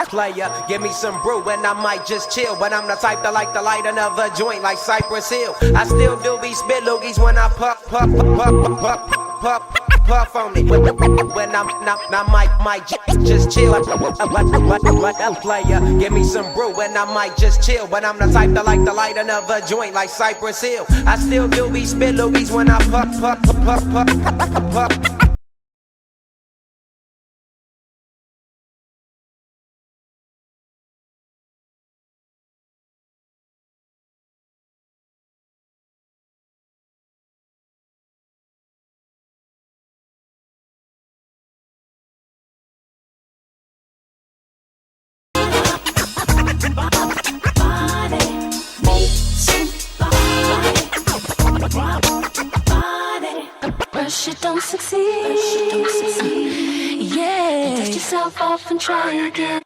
Player, give me some brew and I might just chill. But I'm the type that like to light another joint like Cypress Hill. I still do be spit loogies when I puff on it. When I might just chill. Player, give me some brew and I might just chill. But I'm the type that like to light another joint like Cypress Hill. I still do be spit loogies when I puff. Rush it, don't succeed. Yeah, dust yourself off and try again.